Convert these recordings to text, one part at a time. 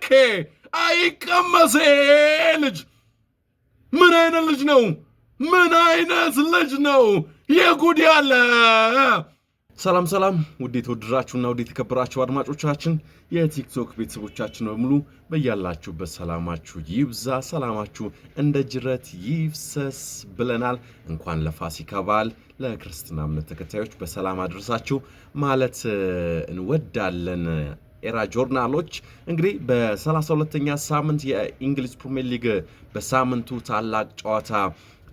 ቼርኬ አይቀመሴ ልጅ ምን አይነት ልጅ ነው? ምን አይነት ልጅ ነው? የጉድ ያለ ሰላም ሰላም ውድ የተወደዳችሁና ውድ የተከበራችሁ አድማጮቻችን የቲክቶክ ቤተሰቦቻችን በሙሉ በያላችሁበት ሰላማችሁ ይብዛ፣ ሰላማችሁ እንደ ጅረት ይፍሰስ ብለናል። እንኳን ለፋሲካ በዓል ለክርስትና እምነት ተከታዮች በሰላም አድረሳችሁ ማለት እንወዳለን። ኤራ ጆርናሎች እንግዲህ በ32ኛ ሳምንት የእንግሊዝ ፕሪሚየር ሊግ በሳምንቱ ታላቅ ጨዋታ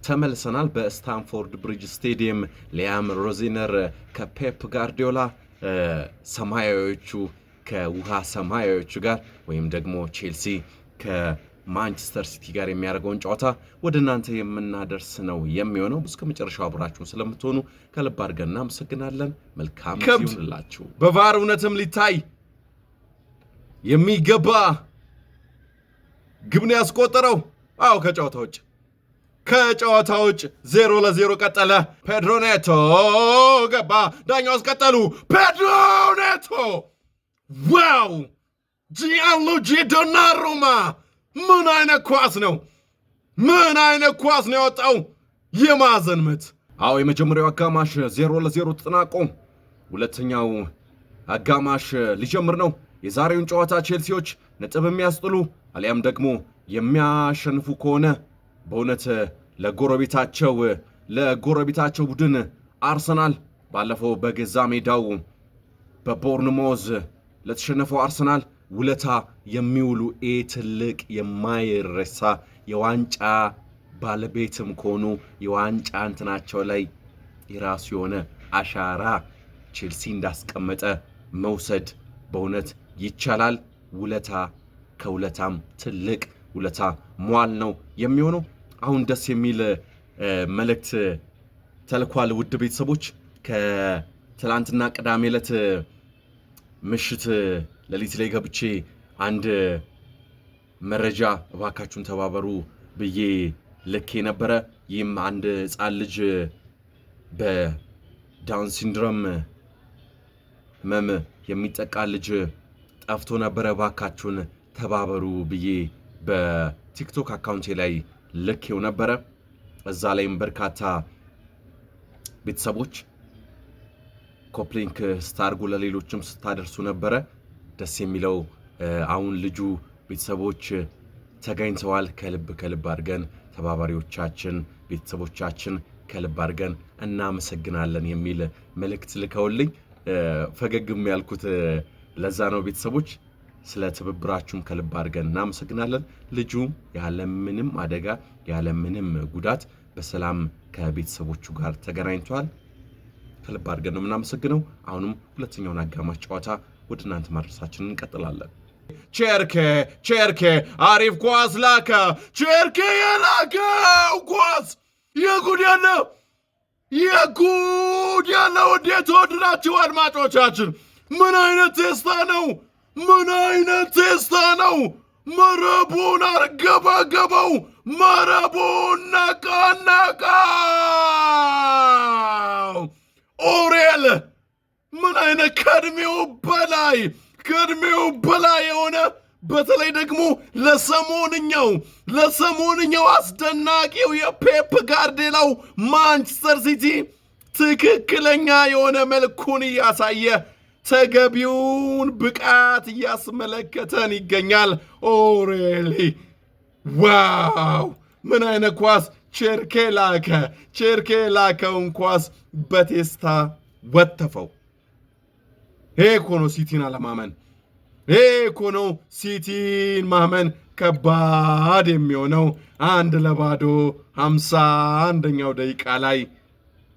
ተመልሰናል። በስታንፎርድ ብሪጅ ስቴዲየም ሊያም ሮዚነር ከፔፕ ጋርዲዮላ ሰማያዊዎቹ ከውሃ ሰማያዊዎቹ ጋር ወይም ደግሞ ቼልሲ ከማንቸስተር ሲቲ ጋር የሚያደርገውን ጨዋታ ወደ እናንተ የምናደርስ ነው የሚሆነው። እስከ መጨረሻው አብራችሁን ስለምትሆኑ ከልብ አድርገን እናመሰግናለን። መልካም ይሁንላችሁ። በቫር እውነትም ሊታይ የሚገባ ግብ ነው ያስቆጠረው። አዎ ከጨዋታ ውጭ 0-0 ቀጠለ። ፔድሮ ኔቶ ገባ፣ ዳኛው አስቀጠሉ። ፔድሮ ኔቶ ዋው! ጂአንሉጂ ዶናሩማ ምን አይነት ኳስ ነው! ምን አይነት ኳስ ነው ያወጣው! የማዕዘን ምት። አዎ የመጀመሪያው አጋማሽ 0-0 ተጠናቆ ሁለተኛው አጋማሽ ሊጀምር ነው። የዛሬውን ጨዋታ ቼልሲዎች ነጥብ የሚያስጥሉ አሊያም ደግሞ የሚያሸንፉ ከሆነ በእውነት ለጎረቤታቸው ቡድን አርሰናል ባለፈው በገዛ ሜዳው በቦርንሞዝ ለተሸነፈው አርሰናል ውለታ የሚውሉ ትልቅ የማይረሳ የዋንጫ ባለቤትም ከሆኑ የዋንጫ እንትናቸው ላይ የራሱ የሆነ አሻራ ቼልሲ እንዳስቀመጠ መውሰድ በእውነት ይቻላል። ውለታ ከውለታም ትልቅ ውለታ ሟል ነው የሚሆነው። አሁን ደስ የሚል መልእክት ተልኳል። ውድ ቤተሰቦች ከትላንትና ቅዳሜ ዕለት ምሽት ሌሊት ላይ ገብቼ አንድ መረጃ እባካችሁን ተባበሩ ብዬ ልኬ ነበረ። ይህም አንድ ሕፃን ልጅ በዳውን ሲንድሮም ህመም የሚጠቃ ልጅ ጠፍቶ ነበረ፣ እባካችሁን ተባበሩ ብዬ በቲክቶክ አካውንቴ ላይ ልኬው ነበረ። እዛ ላይም በርካታ ቤተሰቦች ኮፕሊንክ ስታርጉ ለሌሎችም ስታደርሱ ነበረ። ደስ የሚለው አሁን ልጁ ቤተሰቦች ተገኝተዋል። ከልብ አድርገን ተባባሪዎቻችን ቤተሰቦቻችን ከልብ አድርገን እናመሰግናለን የሚል መልእክት ልከውልኝ ፈገግም ያልኩት ለዛ ነው። ቤተሰቦች ስለ ትብብራችሁም ከልብ አድርገን እናመሰግናለን። ልጁ ያለምንም አደጋ ያለምንም ጉዳት በሰላም ከቤተሰቦቹ ጋር ተገናኝቷል። ከልብ አድርገን ነው የምናመሰግነው። አሁንም ሁለተኛውን አጋማሽ ጨዋታ ወደ እናንተ ማድረሳችንን እንቀጥላለን። ቼርኬ አሪፍ ኳስ ላከ። ቼርኬ የላከው ኳስ የጉድ ያለው እንዴት ወድናችሁ አድማጮቻችን! ምን አይነት ቴስታ ነው! መረቡን አርገበገበው፣ መረቡን ነቃነቃው። ኦሬል ምን አይነት ከእድሜው በላይ የሆነ በተለይ ደግሞ ለሰሞንኛው አስደናቂው የፔፕ ጋርዲዮላው ማንቸስተር ሲቲ ትክክለኛ የሆነ መልኩን እያሳየ ተገቢውን ብቃት እያስመለከተን ይገኛል። ኦሬሊ ዋው! ምን አይነት ኳስ! ቼርኬ ላከውን ኳስ በቴስታ ወተፈው። ይሄ እኮ ነው ሲቲን አለማመን። ይሄ እኮ ነው ሲቲን ማመን ከባድ የሚሆነው። 1-0 51ኛው ደቂቃ ላይ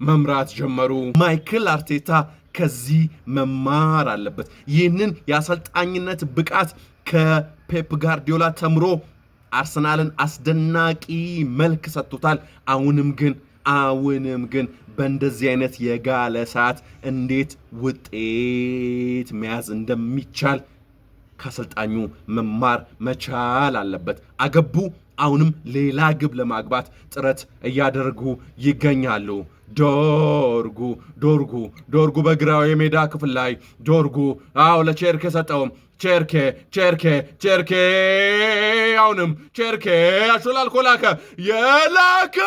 መምራት ጀመሩ። ማይክል አርቴታ ከዚህ መማር አለበት። ይህንን የአሰልጣኝነት ብቃት ከፔፕ ጋርዲዮላ ተምሮ አርሰናልን አስደናቂ መልክ ሰጥቶታል። አሁንም ግን በእንደዚህ አይነት የጋለ ሰዓት እንዴት ውጤት መያዝ እንደሚቻል ከአሰልጣኙ መማር መቻል አለበት። አገቡ። አሁንም ሌላ ግብ ለማግባት ጥረት እያደረጉ ይገኛሉ። ዶርጉ በግራው የሜዳ ክፍል ላይ ዶርጉ ለቼርኬ ሰጠው። ቼርኬ አሁንም ቼርኬ አሾላልኮ ላከ። የላከው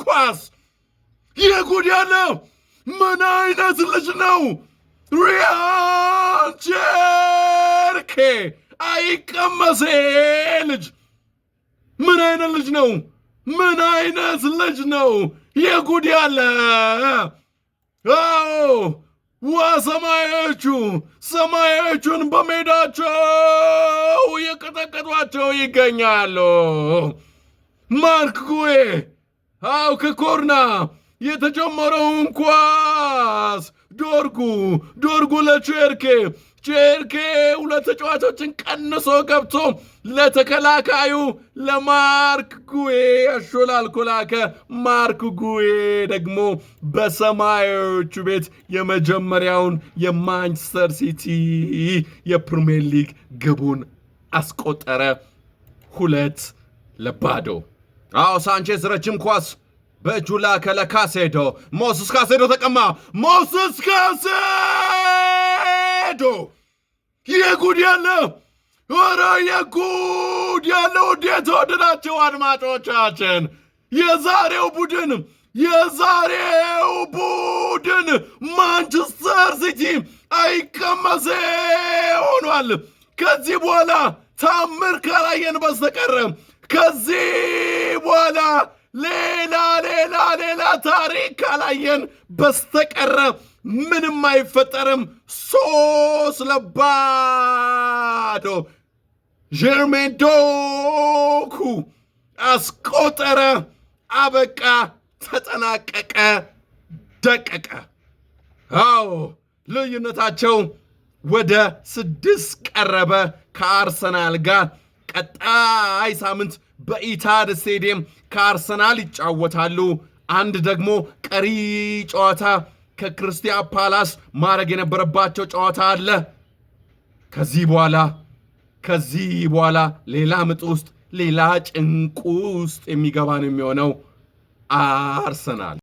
ኳስ የጉድ ያለው ምን አይነት ልጅ ነው? ሪያን ቼርኬ አይቀመሴ ልጅ ምን አይነት ልጅ ነው? ምን አይነት ልጅ ነው? የጉድ ያለ ሰማያዎቹን በሜዳቸው የቀጠቀጧቸው ይገኛሉ። ማርክ ጉዌ ከኮርና የተጀመረውን ኳስ ዶርጉ ለቼርኬ ሁለት ተጫዋቾችን ቀንሶ ገብቶ ለተከላካዩ ለማርክ ጉዌ አሾላልኮ ላከ። ማርክ ጉዌ ደግሞ በሰማያዎቹ ቤት የመጀመሪያውን የማንቸስተር ሲቲ የፕሪሚየር ሊግ ግቡን አስቆጠረ። 2-0። ሳንቼዝ ረጅም ኳስ በእጁ ላከ ለካሴዶ። ሞስስ ካሴዶ ተቀማ። ሞስስ ካሴዶ የጉድ ያለ የጉድ ያለው እንዴት ወደዳቸው አድማጮቻችን። የዛሬው ቡድን ማንቸስተር ሲቲ አይቀመሴ ሆኗል። ከዚህ በኋላ ታምር ካላየን በስተቀር ከዚህ በኋላ ሌላ ታሪክ ካላየን በስተቀረ ምንም አይፈጠርም። 3-0 ጀርሜን ዶኩ አስቆጠረ። አበቃ፣ ተጠናቀቀ፣ ደቀቀ። ልዩነታቸው ወደ 6 ቀረበ ከአርሰናል ጋር። ቀጣይ ሳምንት በኢታድ ስቴዲየም ከአርሰናል ይጫወታሉ። አንድ ደግሞ ቀሪ ጨዋታ ከክርስቲያን ፓላስ ማድረግ የነበረባቸው ጨዋታ አለ። ከዚህ በኋላ ሌላ ምጥ ውስጥ ሌላ ጭንቁ ውስጥ የሚገባ ነው የሚሆነው አርሰናል።